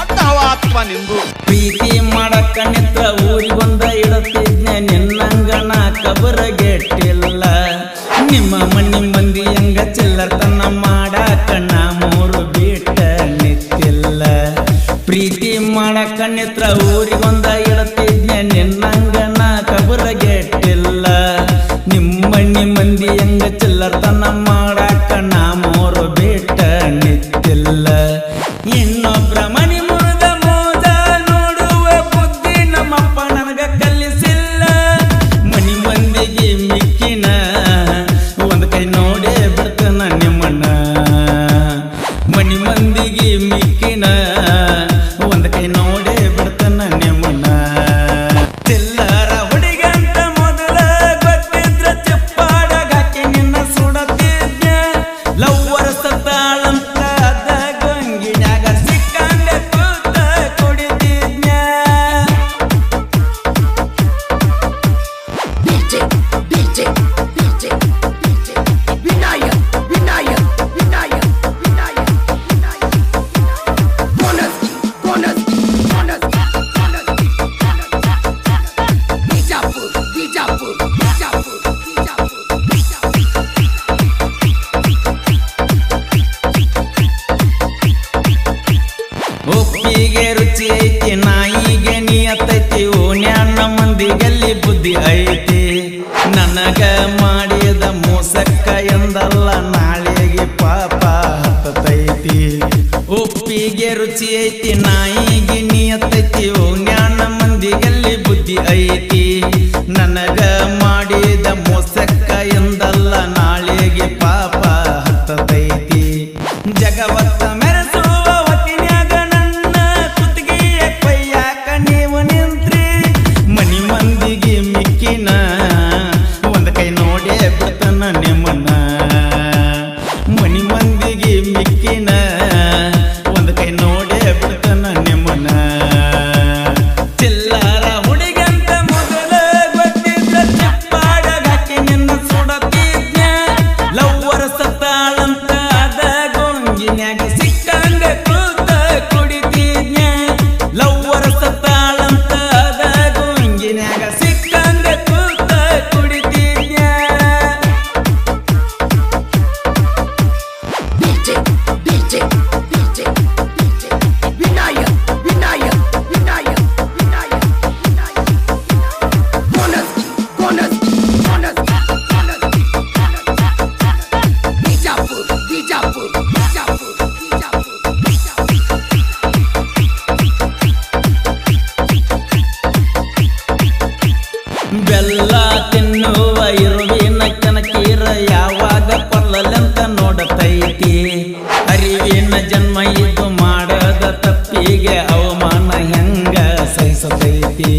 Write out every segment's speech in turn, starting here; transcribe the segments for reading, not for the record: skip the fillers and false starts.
ದೊಡ್ಡ ಹವಾತ್ಮ ನಿಂದು. ಪ್ರೀತಿ ಮಾಡಕ್ಕ ನಿತ್ರ ಊರಿಗೊಂದ ಇಡತಿದ್ನ ನಿನ್ನಂಗನ ಕಬರಗೆಟ್ಟಿಲ್ಲ. ನಿಮ್ಮ ಮನಿ ಮಂದಿ ಹಂಗ ಚಿಲ್ಲರ್ತನ ಮಾಡಾಕ ನಾ ಮೂರು ಬಿಟ್ಟ ನಿತ್ತಿಲ್ಲ. ಪ್ರೀತಿ ಮಾಡಕ್ಕ ನಿತ್ರ ಊರಿಗೊಂದ ಇಡತಿದ್ನ ನಿನ್ನಂಗನ ಕಬರಗೆಟ್ಟಿಲ್ಲ. ನಿಮ್ಮ ಮನಿ ಮಂದಿ ಹಂಗ ಚಿಲ್ಲರ್ತನ ಮಾಡಾಕ ನಾ ಮೂರು ಬಿಟ್ಟ ನಿತ್ತಿಲ್ಲ. ಇನ್ನೊಬ್ರ ಮನಿ ಮುರಿದ ಮೋದ ನೋಡುವ ಬುದ್ಧಿ ನಮ್ಮಪ್ಪ ನನಗ ಕಲಿಸಿಲ್ಲ. ಮನಿ ಮಂದಿಗೆ ಮಿಕ್ಕಿನ ಒಂದ್ ಕೈ ನೋಡೇ ಬಿಡ್ತನ ನಿಮ್ಮಣ್ಣ. ಮನಿ ಮಂದಿಗೆ ಮಿಕ್ಕಿನ ಒಂದ್ ಕೈ ನೋಡೇ ಬಿಡ್ತನ ನಿಮ್ಮಣ್ಣ. ಚಿಲ್ಲರ ಹುಡುಗಂತ ಮೊದಲ ಗೊತ್ತಿದ್ರ ಚಿಪ್ಪಾಡಗ ಹಾಕಿ ನಿನ್ನ ಸುಡತಿದ್ನ. ಲವ್ವರ ಸತ್ತಾಳಂತ ಅದ ಗೊಂಗಿನ್ಯಾಗ ಸಿಕ್ಕಂಡೆ ಕೂತ ಕುಡಿತಿದ್ನ. ಒಪ್ಪಿಗೆ ರುಚಿ ಐತಿ ನಾಯಿಗೆ ನಿಯತೈತಿ. ಓಣ್ಯಾನ ಮಂದಿಗಲ್ಲಿ ಬುದ್ಧಿ ಐತಿ. ನನಗ ಮಾಡಿದ ಮೋಸಕ್ಕ ಎಂದಲ್ಲ ನಾಳೆಗೆ ಪಾಪ ಹತ್ತೈತಿ. ಒಪ್ಪಿಗೆ ರುಚಿ ಐತಿ ನಾಯಿಗೆ ನಿಯತೈತಿ. ಓಣ್ಯಾನ ಮಂದಿಗಲ್ಲಿ ಬುದ್ಧಿ ಐತಿ. ನನಗ ಮಾಡಿದ ಮೋಸಕ್ಕ ಎಂದಲ್ಲ ನಾಳೆಗೆ ಪಾಪ ಹತ್ತೈತಿ. ಜಗವತ್ತ ಮೆರೆಸುವ ಹೊತ್ತಿನ್ಯಾಗ ನನ್ನ ಕುತ್ತಿಗೆಯ ಕೈಯಾಕ ನೀವು ನಿಂತ್ರಿ. ಮನಿ ಮಂದಿಗೆ ಮಿಕ್ಕಿನ ಒಂದ್ ಕೈ ನೋಡೇ ಬಿಡ್ತನ ನಿಮ್ಮನ್ನ. ಮನಿ ಮಂದಿಗೆ ಮಿಕ್ಕಿನ ಒಂದ್ ಕೈ ನೋಡೇ ಬಿಡ್ತನ ನಿಮ್ಮನ್ನ. ಚಿಲ್ಲರ ಹುಡುಗಂತ ಮೊದಲ ಗೊತ್ತಿದ್ದ ಚಿಪ್ಪಾಡಗ ಹಾಕಿ ನಿನ್ನ ಸುಡತಿದ್ನ. ಲವ್ವರ ಸತ್ತಾಳಂತ ಅದ ಗೊಂಗಿನ್ಯಾಗ ಸಿಕ್ಕಂಗ ಕೂತ ಕುಡಿತಿದ್ನ. ಲವ್ವರ ಸತ್ತಾಳಂತ ಅದ ಗೊಂಗಿನ್ಯಾಗ ಸಿಕ್ಕಂಗ ಕೂತ ಕುಡಿತಿದ್ನ. ಬೆಲ್ಲ ತಿನ್ನುವ ಇರುವಿನ ಕನಕೀರ ಯಾವಾಗ ಕೊಲ್ಲಲೆಂತ ನೋಡತೈತಿ. ಅರಿವಿನ ಜನ್ಮ ಇದು ಮಾಡದ ತಪ್ಪಿಗೆ ಅವಮಾನ ಹೆಂಗ ಸಹಿಸತೈತಿ.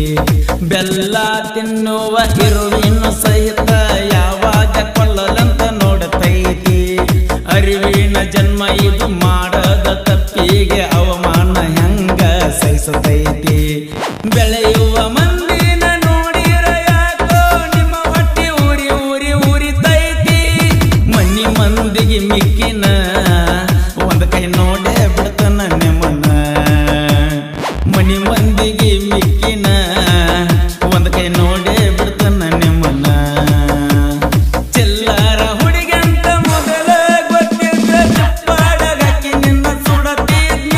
ಬೆಲ್ಲ ತಿನ್ನುವ ಇರುವಿನ ಸಹಿತ ಯಾವಾಗ ಕೊಲ್ಲಲೆಂತ ನೋಡತೈತಿ. ಅರಿವಿನ ಜನ್ಮ ಇದು ಮಾಡದ ತಪ್ಪಿಗೆ ಅವಮಾನ ಹೆಂಗ ಸಹಿಸತೈತಿ. ಬೆಳೆಯುವ ಮಂದಿನ ನೋಡಿರ ಯಾಕೋ ನಿಮ್ಮ ಹೊಟ್ಟಿ ಊರಿ ಊರಿ ಊರಿತೈತಿ. ಮನಿ ಮಂದಿಗೆ ಮಿಕ್ಕಿನ ಒಂದ್ ಕೈ ನೋಡೇ ಬಿಡ್ತನ ನಿಮ್ಮನ್ನ. ಮನಿ ಮಂದಿಗೆ ಮಿಕ್ಕಿನ ಒಂದ್ ಕೈ ನೋಡೇ ಬಿಡ್ತನ ನಿಮ್ಮನ್ನ. ಚಿಲ್ಲರ ಹುಡುಗಂತ ಮೊದಲ ಗೊತ್ತಿದ್ದ ಚಪ್ಪಾಡಗ ಹಾಕಿ ನಿನ್ನ ಸುಡತಿದ್ನ.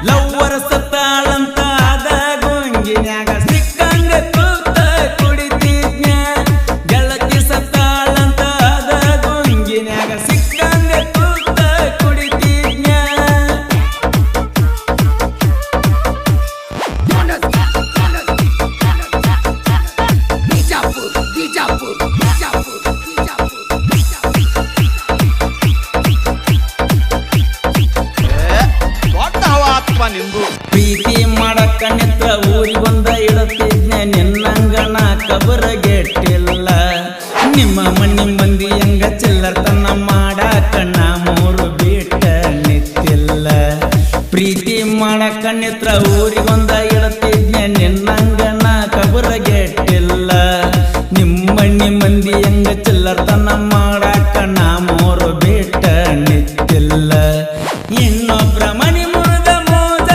ಲವ್ವರ ಸತ್ತಾಳಂತ ಅದ ಗೊಂಗಿನ್ಯಾಗ ಸಿಕ್ಕಂಗ ಕೂತ ಕುಡಿತಿದ್ನ. ಗೆಳತಿ ಸತ್ತಾಳಂತ ಅದ ಗೊಂಗಿನ್ಯಾಗ ಸಿಕ್ಕಂಗ ಕೂತ ಕುಡಿತಿದ್ನ. ದೊಡ್ಡ ಹವಾತ್ಮ ನಿಂದು. ಪ್ರೀತಿ ಮಾಡಕ್ಕ ನಿತ್ರ ಊರಿಗೊಂದ ಇಡತಿದ್ನ ನಿನ್ನಂಗನ ಕಬರಗೆಟ್ಟಿಲ್ಲ. ನಿಮ್ಮ ಮನಿ ಮಂದಿ ಹಂಗ ಚಿಲ್ಲರ್ತನ ಮಾಡಾಕ ನಾ ಮೂರು ಬಿಟ್ಟ ನಿತ್ತಿಲ್ಲ. ಪ್ರೀತಿ ಮಾಡಕ್ಕ ನಿತ್ರ ಊರಿಗೊಂದ ಇಡತಿದ್ನ ನಿನ್ನಂಗನ ಕಬರಗೆಟ್ಟಿಲ್ಲ. ನಿಮ್ಮ ಮನಿ ಮಂದಿ ಹಂಗ ಚಿಲ್ಲರ್ತನ ಮಾಡಾಕ ನಾ ಮೂರು ಬಿಟ್ಟ ನಿತ್ತಿಲ್ಲ. ಇನ್ನೊಬ್ರ ಮನಿ ಮುರಿದ ಮೋದ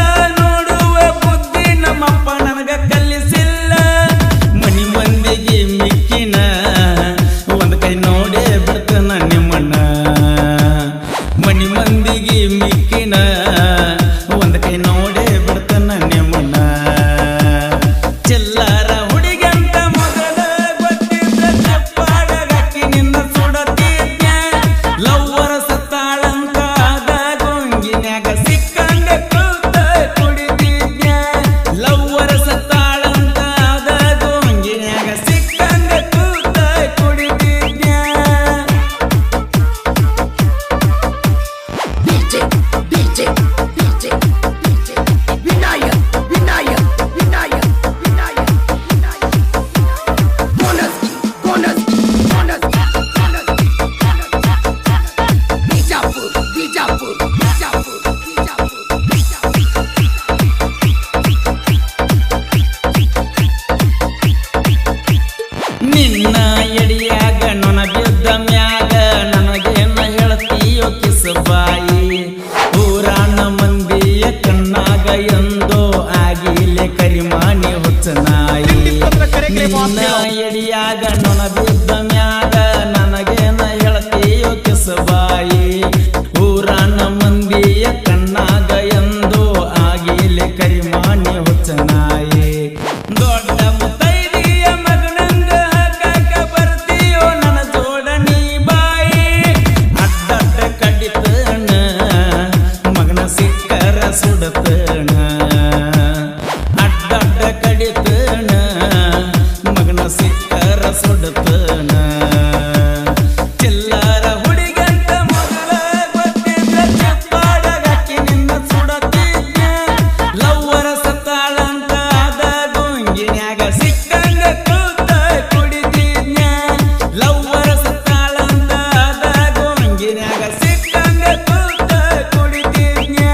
ಹುಡುಗಿನ ಒಂದ್ ಕೈ ನೋಡೇ ಬಿಡ್ತನ ನಿಮ್ಮನ್ನ ಚಿಲ್ಲರ ಹುಡುಗಿ ಅಂತ ಮೊದಲ ಗೊತ್ತಿದ್ದ ಚಪ್ಪಾಡಗಾಕಿ ನಿನ್ನ ಸುಡತಿದ್ಯ ಲವ್ವರ ಸತ್ತಾಳಂತ ಆದ ಗೊಂಗಿನ್ಯಾಗ ಸಿಕ್ಕಂಗ ಕೂತ ಕುಡಿತಿದ್ಯ ಲವ್ವರ ಸತ್ತಾಳಂತ ಆದ ಗೊಂಗಿನ್ಯಾಗ ಸಿಕ್ಕಂಗ ಕೂತ ಕುಡಿತಿದ್ಯ ನಿನ್ನ ಎಡಿಯಾಗ ನೊನ ಬಿದ್ದ ಮ್ಯಾಗ ನನಗೇನ ಹೇಳ್ತೀಯೋ ಕಿಸಬಾಯಿ ಪುರಾಣ ಮಂದಿಯ ಕಣ್ಣಾಗ ಎಂದೋ ಆಗಿಲೆ ಕರಿಮಾನಿ ಹುಚ್ಚನಾಯಿ ನಿನ್ನ ಎಡಿಯಾಗ ನೊನ ಬಿದ್ದ ಮ್ಯಾಗ ನನಗೇನ ಹೇಳ್ತೀಯೋ ಕಿಸಬಾಯಿ ಪುರಾಣ ಮಂದಿಯ ಕಣ್ಣಾಗ ಎಂದೋ ಆಗಿಲೆ ಕರಿಮಾನಿ ಹುಚ್ಚನಾಯಿ ದೊಡ್ಡ ಮುತ್ತೈದಿಯ ಮಗನಂಗ ಹಾಕಾಕ ಬರ್ತೀಯೋ ನನ್ನ ಜೋಡಣಿ ಬಾಯಿ ಅಡ್ಡಡ್ಡ ಕಡಿತಣ ಮಗನ ಸಿಕ್ಕರ ಸುಡತಣ ಅಡ್ಡಡ್ಡ ಕಡಿತಣ ಮಗನ ಸಿಕ್ಕರ ಸುಡತಣ ಚಿಲ್ಲರ ಹುಡುಗಂತ ಮೊದಲ ಗೊತ್ತಿದ್ದ ಚಪ್ಪಾಡಗಾಕಿ ನಿನ್ನ ಸುಡತಿದ್ಯ ಲವ್ವರ ಸತ್ತಾಳಂತ ಆದ ಗೊಂಗಿನ್ಯಾಗ ಸಿಕ್ಕಂಗ ಕೂತ ಕುಡಿತಿದ್ಯ ಲವ್ವರ ಸತ್ತಾಳಂತ ಆದ ಗೊಂಗಿನ್ಯಾಗ ಸಿಕ್ಕಂಗ ಕೂತ ಕುಡಿತಿದ್ಯ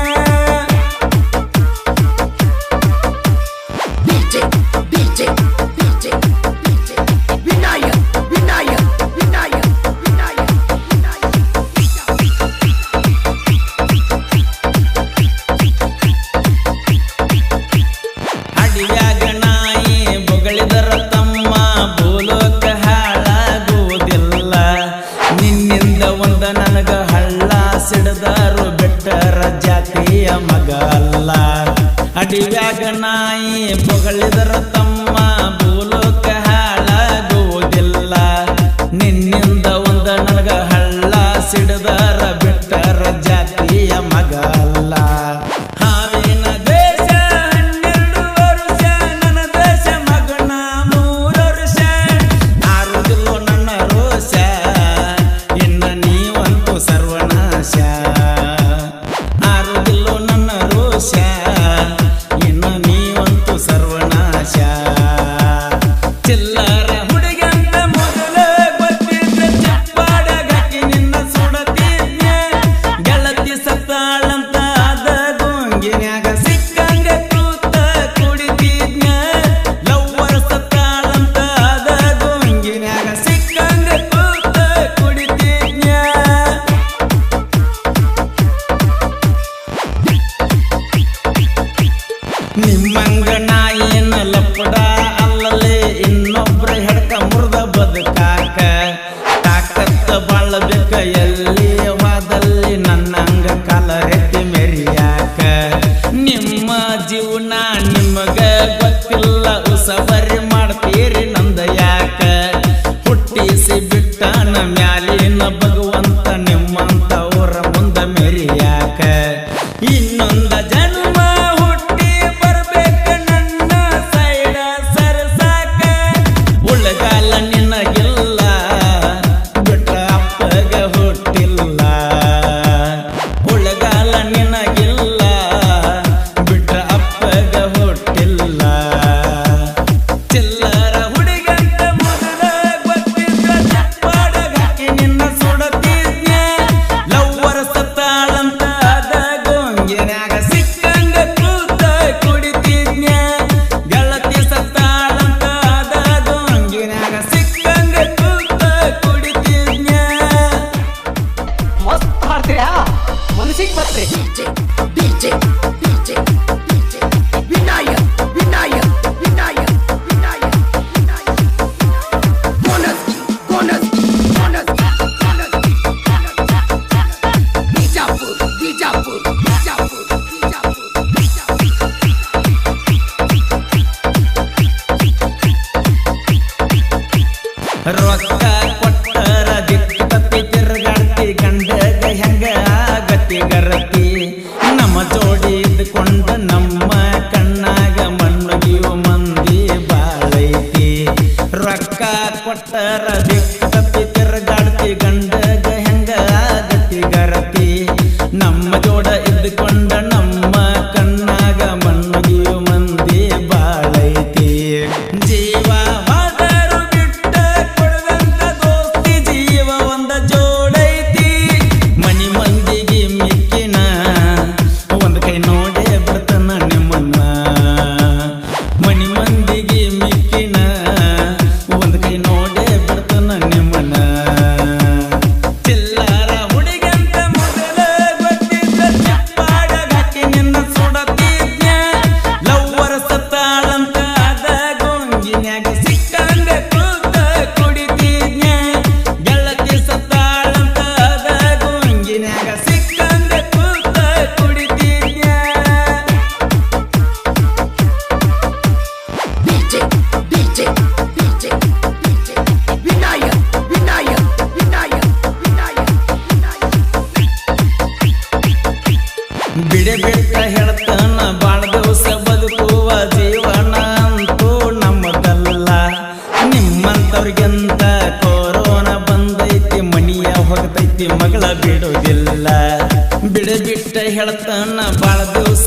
ಅಡಿಯಾಗ ನಾಯಿ ಬೊಗಳಿದರ ತಮ್ಮ ಭೂಲೋಕ ಹಾಳಾಗುವುದಿಲ್ಲ ನಿನ್ನಿಂದ ಒಂದ ನನಗ ಹಳ್ಳ ಸಿಡದಾರು ಬೆಟ್ಟರ ಜಾತಿಯ ಮಗ ಅಲ್ಲ ಅಡಿಯಾಗ ನಾಯಿ ಬೊಗಳಿದರ ತಮ್ಮ ಭೂಲೋಕ ಹಾಳಾಗುವುದಿಲ್ಲ ನಿನ್ನಿಂದ ಒಂದ ನನಗ ಹಳ್ಳ ಸಿಡದಾರ ಬೆಟ್ಟರ ಜಾತಿಯ ಮಗ ಅಲ್ಲ ಹಾವಿನ ದೇಶ 12 ವರ್ಷ ನನ್ನ ದೇಶ ಮಗನ 3 ವರ್ಷ ಆರುದಿಲ್ಲೋ ನನ್ನ ರೋಷ ಇನ್ನ ನೀವಂತೂ ಸರ್ವನಾಶ ಆರುದಿಲ್ಲೋ ನನ್ನ ರೋಷ ಇನ್ನ ನೀವಂತೂ ಸರ್ವನಾಶ ಚಿಲ್ಲರ ಹುಡುಗಂತ ಮೊದಲ ಗೊತ್ತಿದ್ದ ಚಪ್ಪಾಡಗಾಕಿ ನಿನ್ನ ಸುಡತಿದ್ಯ ಗೆಳತಿ ಸತ್ತಾಳಂತ ಆದ ಗೊಂಗಿನ್ಯಾಗ ಸಿಕ್ಕಂಗ ಕೂತ ಕುಡಿತಿದ್ಯ ಲವ್ವರ ಸತ್ತಾಳಂತ ಆದ ಗೊಂಗಿನ್ಯಾಗ ಸಿಕ್ಕಂಗ ಕೂತ ಕುಡಿತಿದ್ಯ ನಿಮ್ಮಂಗ ನಾಯಿನ ಲಪ್ಪಡ ಅಲ್ಲಲೇ ಇನ್ನೊಬ್ರ ಹೆಡ್ಕ ಮುರ್ದ ಬದುಕಾಕ ತಾಕತ್ತ ಬಾಳಬೇಕ ಎಲ್ಲಿ ವಾದಲ್ಲಿ ನನ್ನಂಗ ಕಾಲರೆತ್ತಿ ಮೆರಿಯಾಕ ನಿಮ್ಮ ಜೀವನ ನಿಮಗ ಗೊತ್ತಿಲ್ಲ ಉಸಬರಿ ಮಾಡ್ತೀರಿ ನಂದ ಯಾಕ ಹುಟ್ಟಿಸಿ ಬಿಟ್ಟನ ಮ್ಯಾಲಿನ ಭಗವಂತ ನಿಮ್ಮಂತವರ ಮುಂದ ಮೆರಿಯಾಕ ಇನ್ನೊಂದ ಜನ್ಮ ಹುಟ್ಟಿ ಬರ್ಬೇಕ ನನ್ನ ಸೈಡ ಸರಸಾಕ ಉಳಗಾಲ ನಿನಗಿಲ್ಲ ಬಿಟ್ಟ ಅಪ್ಪಗ ಹುಟ್ಟಿಲ್ಲ ಉಳಗಾಲ ನಿನಗಿಲ್ಲ ಬಿಟ್ಟ ಅಪ್ಪಗ ಹುಟ್ಟಿಲ್ಲ ಚಿಲ್ಲರ ಹುಡುಗಂತ ಮೊದಲ ಗೊತ್ತಿದ್ದ ಚಪ್ಪಾಡಗಾಕಿ ನಿನ್ನ ಸುಡತಿದ್ಯ ಲವ್ವರ ಸತ್ತಾಳಂತ ಆದ ಗೊಂಗಿನ್ಯಾಗ ಸಿಕ್ಕಂಗ ಜೋಡಿ ಇದ್ದುಕೊಂಡ ನಮ್ಮ ಕಣ್ಣಾಗ ಮಣ್ಣಗಿಯೋ ಮಂದಿ ಬಾಳೈತಿ ರೊಕ್ಕ ಕೊಟ್ಟರ ದಿಕ್ಕಿ ತಿರುಗಾಡ್ತಿ ಗಂಡಗ ಹೆಂಗ ಆಗತಿ ಗರತಿ ನಮ್ಮ ಜೋಡ ಇದ್ದುಕೊಂಡ ನಮ್ಮ ಕಣ್ಣಾಗ ಮಣ್ಣಗಿಯೋ ಮಂದಿ ಬಾಳೈತಿ ಜೀವ ಹೋದರು ಬಿಟ್ಟ ಕೊಡುವಂತ ದೋಸ್ತಿ ಜೀವ ಒಂದ ಜೋಡೈತಿ ಮನಿ ಮಂದಿಗೆ ಮಿಕ್ಕಿನ ಒಂದ್ ಕೈ ನೋಡೇ ಬಿಡ್ತಾನ ನಿಮ್ಮನ್ನ ಮನಿ ಮಂದಿಗೆ ಮಿಕ್ಕಿನ ಒಂದ್ ಕೈ ನೋಡೇ ಬಿಡ್ತಾನ ನಿಮ್ಮನ್ನ ಚಿಲ್ಲರ ಹುಡುಗಂತ ಮೊದಲ ಗೊತ್ತಿದ್ದ ಚಪ್ಪಾಡ ಹಾಕಿ ನಿನ್ನ ಸುಡತಿದ್ನ ಲವ್ವರ ಸತ್ತಾಳಂತ ಅದ ಗೊಂಗಿನ್ಯಾಗ ಸಿಕ್ಕಂಗ ಕೂತ ಕುಡಿತಿದ್ನ ಗೆಳತಿ ಸತ್ತಾಳಂತ ಅದ ಗೊಂಗಿನ್ಯಾಗ ಸಿಕ್ಕಂಗ ಕೂತ ಕುಡಿತಿದ್ನ DJ, DJ, DJ, DJ, Vinayak, Vinayak, Vinayak, Vinayak, Vinayak. ಬಿಡೆ ಬಿಟ್ಟ ಹೇಳ್ತಾನ ಬಾಳ ದಿವಸ ಬದುಕುವ ಜೀವನ ಅಂತೂ ನಮ್ಮದಲ್ಲ ನಿಮ್ಮಂತವ್ರಿಗಿಂತ ಕೊರೋನಾ ಬಂದೈತಿ ಮನಿಯ ಹೋಗ್ತೈತಿ ಮಗಳ ಬಿಡೋದಿಲ್ಲ ಬಿಡೆ ಬಿಟ್ಟ ಹೇಳ್ತಾನ ಬಾಳ ದಿವಸ